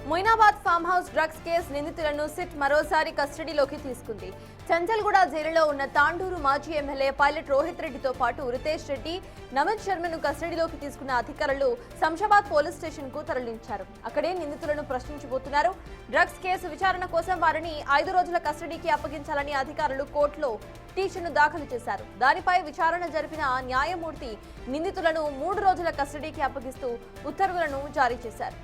Moinabad farm house drugs case నిందితులను SIT మరోసారి కస్టడీలోకి తీసుకుంది. చంచల్గూడ జైలులో ఉన్న తాండూరు మాజీ ఎమ్మెల్యే పైలట్ రోహిత్ రెడ్డితో పాటు రితేష్ రెడ్డి, నమిత్ శర్మను కస్టడీలోకి తీసుకున్న అధికారులు శంషాబాద్ పోలీస్ స్టేషన్ కు తరలించారు. అక్కడే నిందితులను ప్రశ్నించబోతున్నారు. డ్రగ్స్ కేసు విచారణ కోసం వారిని 5 రోజుల కస్టడీకి అప్పగించాలని అధికారులు కోర్టులో పిటిషన్ను దాఖలు చేశారు. దానిపై విచారణ జరిపిన న్యాయమూర్తి నిందితులను 3 రోజుల కస్టడీకి అప్పగిస్తూ ఉత్తర్వులను జారీ చేశారు.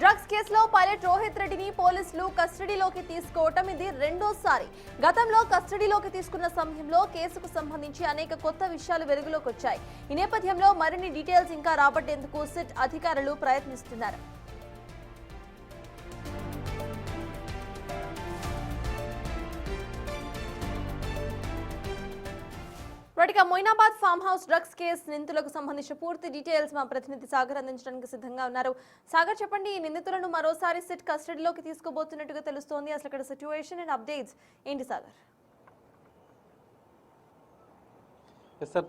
డ్రగ్స్ కేసులో పైలట్ రోహిత్ రెడ్డిని పోలీసులు కస్టడీలోకి తీసుకోవటం ఇది రెండోసారి. గతంలో కస్టడీలోకి తీసుకున్న సమయంలో కేసుకు సంబంధించి అనేక కొత్త విషయాలు వెలుగులోకి వచ్చాయి. ఈ నేపథ్యంలో మరిన్ని డీటెయిల్స్ ఇంకా రాబట్టేందుకు సిట్ అధికారులు ప్రయత్నిస్తున్నారు. ఇక Moinabad farm house drugs case నిందితులకు సంబంధించిన పూర్తి డీటెయిల్స్ మా ప్రతినిధి సాగర్ అందించడానికి సిద్ధంగా ఉన్నారు. సాగర్, చెప్పండి, ఈ నిందితులను మరోసారి సిట్ కస్టడీలోకి తీసుకోబోతున్నట్టుగా తెలుస్తోంది. అసలు ఇక్కడ సిట్యుయేషన్ అండ్ అప్డేట్స్ ఏంటి Sagar?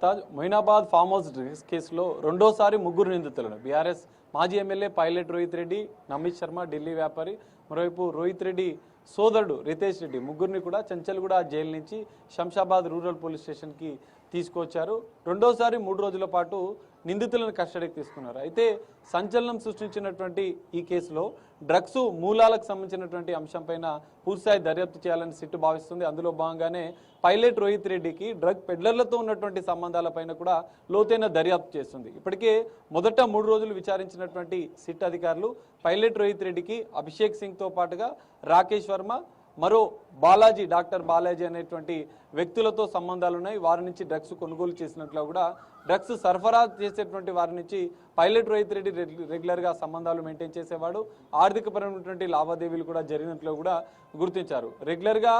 Taj, Moinabad farm house drugs కేసులో రెండోసారి 3 నిందితులను బీఆర్ఎస్ మాజీ ఎమ్మెల్యే పైలట్ రోహిత్ రెడ్డి, నమిత్ శర్మ ఢిల్లీ వ్యాపారి, మరోవైపు రోహిత్ రెడ్డి సోదరుడు రితేష్ రెడ్డి ముగ్గురిని కూడా చంచల్గూడ జైలు నుంచి శంషాబాద్ రూరల్ పోలీస్ స్టేషన్కి తీసుకొచ్చారు. రెండోసారి 3 రోజుల పాటు నిందితులను కస్టడీకి తీసుకున్నారు. అయితే సంచలనం సృష్టించినటువంటి ఈ కేసులో డ్రగ్స్ మూలాలకు సంబంధించినటువంటి అంశంపైన పూర్తిస్థాయి దర్యాప్తు చేయాలని సిట్టు భావిస్తుంది. అందులో భాగంగానే పైలట్ రోహిత్ రెడ్డికి డ్రగ్ పెడ్లర్లతో ఉన్నటువంటి సంబంధాలపైన కూడా లోతైన దర్యాప్తు చేస్తుంది. ఇప్పటికే మొదట 3 రోజులు విచారించినటువంటి సిట్ అధికారులు పైలట్ రోహిత్ రెడ్డికి అభిషేక్ సింగ్తో పాటుగా రాకేష్ వర్మ, మరో బాలాజీ, డాక్టర్ బాలాజీ అనేటువంటి వ్యక్తులతో సంబంధాలు ఉన్నాయి. వారి నుంచి డ్రగ్స్ కొనుగోలు చేసినట్లు కూడా డ్రగ్స్ సరఫరా చేసేటువంటి వారి నుంచి పైలట్ రోహిత్ రెడ్డి రెగ్యులర్గా సంబంధాలు మెయింటైన్ చేసేవాడు. ఆర్థికపరమైనటువంటి లావాదేవీలు కూడా జరిగినట్లు కూడా గుర్తించారు. రెగ్యులర్గా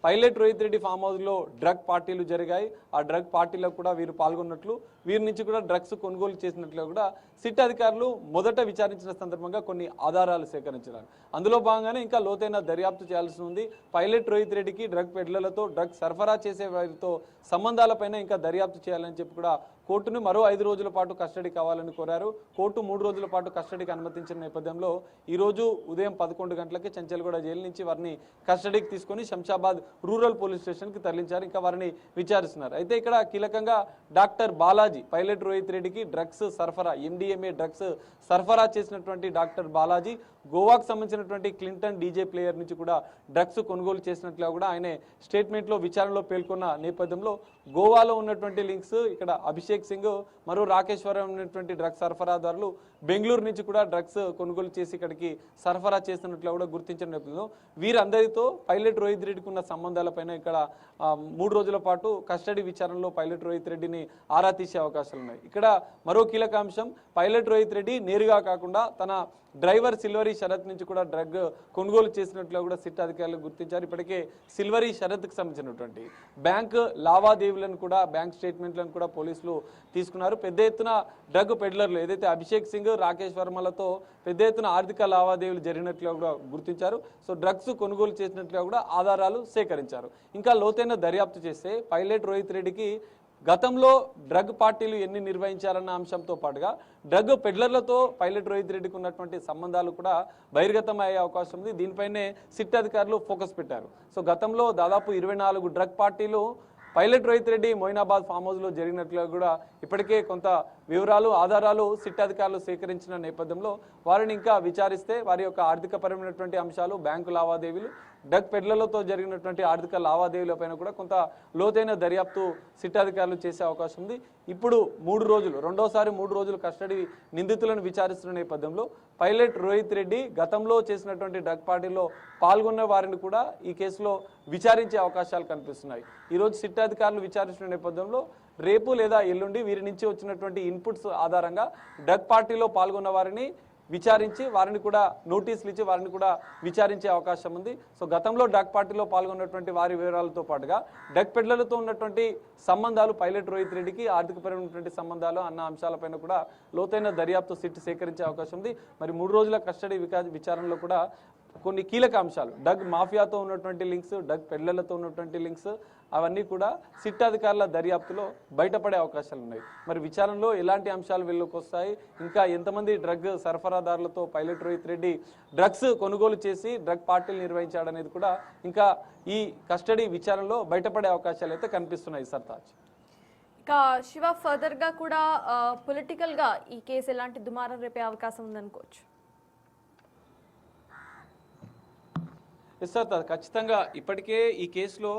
పైలట్ రోహిత్ రెడ్డి ఫామ్ హౌస్లో డ్రగ్ పార్టీలు జరిగాయి. ఆ డ్రగ్ పార్టీలో కూడా వీరు పాల్గొన్నట్లు, వీరి నుంచి కూడా డ్రగ్స్ కొనుగోలు చేసినట్లు కూడా సిట్ అధికారులు మొదట విచారించిన సందర్భంగా కొన్ని ఆధారాలు సేకరించారు. అందులో భాగంగానే ఇంకా లోతైన దర్యాప్తు చేయాల్సి ఉంది. పైలట్ రోహిత్ రెడ్డికి డ్రగ్ పెడ్లర్లతో, డ్రగ్ సరఫరా చేసే వారితో సంబంధాలపైన ఇంకా దర్యాప్తు చేయాలని చెప్పి కూడా కోర్టును మరో 5 రోజుల పాటు కస్టడీ కావాలని కోరారు. కోర్టు 3 రోజుల పాటు కస్టడీకి అనుమతించిన నేపథ్యంలో ఈరోజు ఉదయం 11 గంటలకి చంచల్గూడ జైలు నుంచి వారిని కస్టడీకి తీసుకొని శంషాబాద్ రూరల్ పోలీస్ స్టేషన్కి తరలించారు. ఇంకా వారిని విచారిస్తున్నారు. అయితే ఇక్కడ కీలకంగా డాక్టర్ బాలాజీ, పైలట్ రోహిత్ రెడ్డికి డ్రగ్స్ సరఫరా, MDMA డ్రగ్స్ సరఫరా చేసినటువంటి డాక్టర్ బాలాజీ గోవాకు సంబంధించినటువంటి క్లింటన్ డీజే ప్లేయర్ నుంచి కూడా డ్రగ్స్ కొనుగోలు చేసినట్లుగా కూడా ఆయన స్టేట్మెంట్లో విచారణలో పేర్కొన్న నేపథ్యంలో గోవాలో ఉన్నటువంటి లింక్స్, ఇక్కడ అభిషేక్ సింగ్, మరో రాకేశ్వరం ఉన్నటువంటి డ్రగ్స్ సరఫరాదారులు బెంగళూరు నుంచి కూడా డ్రగ్స్ కొనుగోలు చేసి ఇక్కడికి సరఫరా చేస్తున్నట్లు కూడా గుర్తించిన నేపథ్యంలో వీరందరితో పైలట్ రోహిత్ రెడ్డికి ఉన్న సంబంధాలపైన ఇక్కడ 3 రోజుల పాటు కస్టడీ విచారణలో పైలట్ రోహిత్ రెడ్డిని ఆరా తీసే అవకాశాలు ఉన్నాయి. ఇక్కడ మరో కీలక అంశం, పైలట్ రోహిత్ రెడ్డి నేరుగా కాకుండా తన డ్రైవర్ సిల్వరీ శరత్ నుంచి కూడా డ్రగ్ కొనుగోలు చేసినట్లు కూడా సిట్ అధికారులు గుర్తించారు. ఇప్పటికే సిల్వరీ శరత్కి సంబంధించినటువంటి బ్యాంక్ లావాదేవీలను కూడా, బ్యాంక్ స్టేట్మెంట్లను కూడా పోలీసులు తీసుకున్నారు. పెద్ద ఎత్తున డ్రగ్ పెడ్లర్లు ఏదైతే అభిషేక్ సింగ్, రాకేష్ వర్మలతో పెద్ద ఎత్తున ఆర్థిక లావాదేవీలు జరిగినట్లుగా కూడా గుర్తించారు. సో డ్రగ్స్ కొనుగోలు చేసినట్లుగా కూడా ఆధారాలు సేకరించారు. ఇంకా లోతైన దర్యాప్తు చేస్తే పైలట్ రోహిత్ రెడ్డికి గతంలో డ్రగ్ పార్టీలు ఎన్ని నిర్వహించారన్న అంశంతో పాటుగా డ్రగ్ పెడ్లర్లతో పైలట్ రోహిత్ రెడ్డికి ఉన్నటువంటి సంబంధాలు కూడా బహిర్గతం అయ్యే అవకాశం ఉంది. దీనిపైనే సిట్ అధికారులు ఫోకస్ పెట్టారు. సో గతంలో దాదాపు 24 డ్రగ్ పార్టీలు పైలట్ రోహిత్ రెడ్డి మొయినాబాద్ ఫామ్ హౌస్లో జరిగినట్లుగా కూడా ఇప్పటికే కొంత వివరాలు, ఆధారాలు సిట్ అధికారులు సేకరించిన నేపథ్యంలో వారిని ఇంకా విచారిస్తే వారి యొక్క ఆర్థికపరమైనటువంటి అంశాలు, బ్యాంకు లావాదేవీలు, డ్రగ్ పెడ్లర్లతో జరిగినటువంటి ఆర్థిక లావాదేవీలపైన కూడా కొంత లోతైన దర్యాప్తు సిట్ అధికారులు చేసే అవకాశం ఉంది. ఇప్పుడు 3 రోజులు, రెండోసారి 3 రోజులు కస్టడీ నిందితులను విచారిస్తున్న నేపథ్యంలో పైలట్ రోహిత్ రెడ్డి గతంలో చేసినటువంటి డ్రగ్ పార్టీలో పాల్గొన్న వారిని కూడా ఈ కేసులో విచారించే అవకాశాలు కనిపిస్తున్నాయి. ఈరోజు సిట్ అధికారులు విచారిస్తున్న నేపథ్యంలో రేపు లేదా ఎల్లుండి వీరి నుంచి వచ్చినటువంటి ఇన్పుట్స్ ఆధారంగా డ్రగ్ పార్టీలో పాల్గొన్న వారిని విచారించి వారిని కూడా నోటీసులు ఇచ్చి వారిని కూడా విచారించే అవకాశం ఉంది. సో గతంలో డ్రగ్ పార్టీలో పాల్గొన్నటువంటి వారి వివరాలతో పాటుగా డ్రగ్ పెడ్లర్లతో ఉన్నటువంటి సంబంధాలు, పైలట్ రోహిత్ రెడ్డికి ఆర్థికపరమైనటువంటి సంబంధాలు అన్న అంశాలపైన కూడా లోతైన దర్యాప్తు సిట్ సేకరించే అవకాశం ఉంది. మరి 3 రోజుల కస్టడీ విచారణలో కూడా కొన్ని కీలక అంశాలు, డ్రగ్ మాఫియాతో ఉన్నటువంటి లింక్స్, డ్రగ్ పెడ్లర్లతో ఉన్నటువంటి లింక్స్, అవన్నీ కూడా సిట్ అధికారుల దర్యాప్తులో బయటపడే అవకాశాలు ఉన్నాయి. మరి విచారణలో ఎలాంటి అంశాలు వెలుగులోకి వస్తాయి, ఇంకా ఎంతమంది డ్రగ్ సరఫరాదారులతో పైలట్ రోహిత్ రెడ్డి డ్రగ్స్ కొనుగోలు చేసి డ్రగ్ పార్టీలు నిర్వహించాడనేది కూడా ఇంకా ఈ కస్టడీ విచారణలో బయటపడే అవకాశాలు అయితే కనిపిస్తున్నాయి సర్తాజ్. ఇక శివ ఫర్దర్గా కూడా పొలిటికల్గా ఈ కేసు ఎలాంటి దుమారం రేపే అవకాశం ఉందనుకోవచ్చు? ఎస్ సార్, ఖచ్చితంగా ఇప్పటికే ఈ కేసులో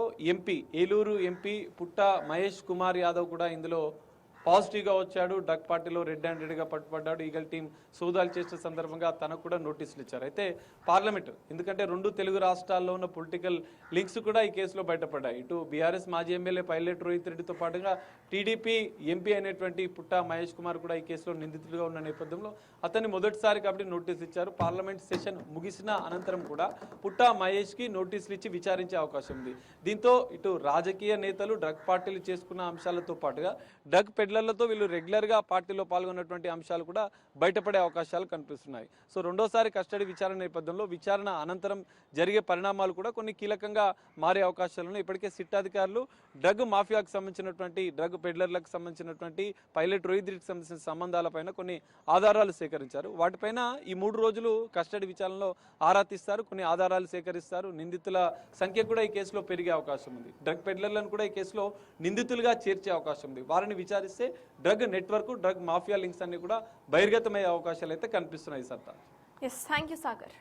ఏలూరు ఎంపీ పుట్ట మహేష్ కుమార్ యాదవ్ కూడా ఇందులో పాజిటివ్గా వచ్చాడు. డ్రగ్ పార్టీలో రెడ్ హ్యాండెడ్గా పట్టుబడ్డాడు. ఈగల్ టీం సోదాలు చేసే సందర్భంగా తనకు కూడా నోటీసులు ఇచ్చారు. అయితే పార్లమెంట్, ఎందుకంటే 2 తెలుగు రాష్ట్రాల్లో ఉన్న పొలిటికల్ లింక్స్ కూడా ఈ కేసులో బయటపడ్డాయి. ఇటు బీఆర్ఎస్ మాజీ ఎమ్మెల్యే పైలట్ రోహిత్ రెడ్డితో పాటుగా టీడీపీ ఎంపీ అయినటువంటి పుట్ట మహేష్ కుమార్ కూడా ఈ కేసులో నిందితులుగా ఉన్న నేపథ్యంలో అతన్ని మొదటిసారి కాబట్టి నోటీస్ ఇచ్చారు. పార్లమెంట్ సెషన్ ముగిసిన అనంతరం కూడా పుట్ట మహేష్కి నోటీసులు ఇచ్చి విచారించే అవకాశం ఉంది. దీంతో ఇటు రాజకీయ నేతలు డ్రగ్ పార్టీలు చేసుకున్న అంశాలతో పాటుగా డ్రగ్ పెడ్లర్లతో వీళ్ళు రెగ్యులర్గా పార్టీలో పాల్గొన్నటువంటి అంశాలు కూడా బయటపడే అవకాశాలు కనిపిస్తున్నాయి. సో రెండోసారి కస్టడీ విచారణ నేపథ్యంలో విచారణ అనంతరం జరిగే పరిణామాలు కూడా కొన్ని కీలకంగా మారే అవకాశాలను ఇప్పటికే సిట్ అధికారులు డ్రగ్ మాఫియాకు సంబంధించినటువంటి డ్రగ్ పెడ్లర్లకు సంబంధించినటువంటి పైలట్ రోహిత్ రెడ్డికి సంబంధించిన సంబంధాలపైన కొన్ని ఆధారాలు సేకరించారు. వాటిపైన ఈ 3 రోజులు కస్టడీ విచారణలో ఆరా తీస్తారు, కొన్ని ఆధారాలు సేకరిస్తారు. నిందితుల సంఖ్య కూడా ఈ కేసులో పెరిగే అవకాశం ఉంది. డ్రగ్ పెడ్లర్లను కూడా ఈ కేసులో నిందితులుగా చేర్చే అవకాశం ఉంది. వారిని విచారిస్తే drug network, drug mafia links అన్ని కూడా బహిర్గతమయ్యే అవకాశాలు అయితే కనిపిస్తున్నాయి సర్తా. Yes, thank you Sagar.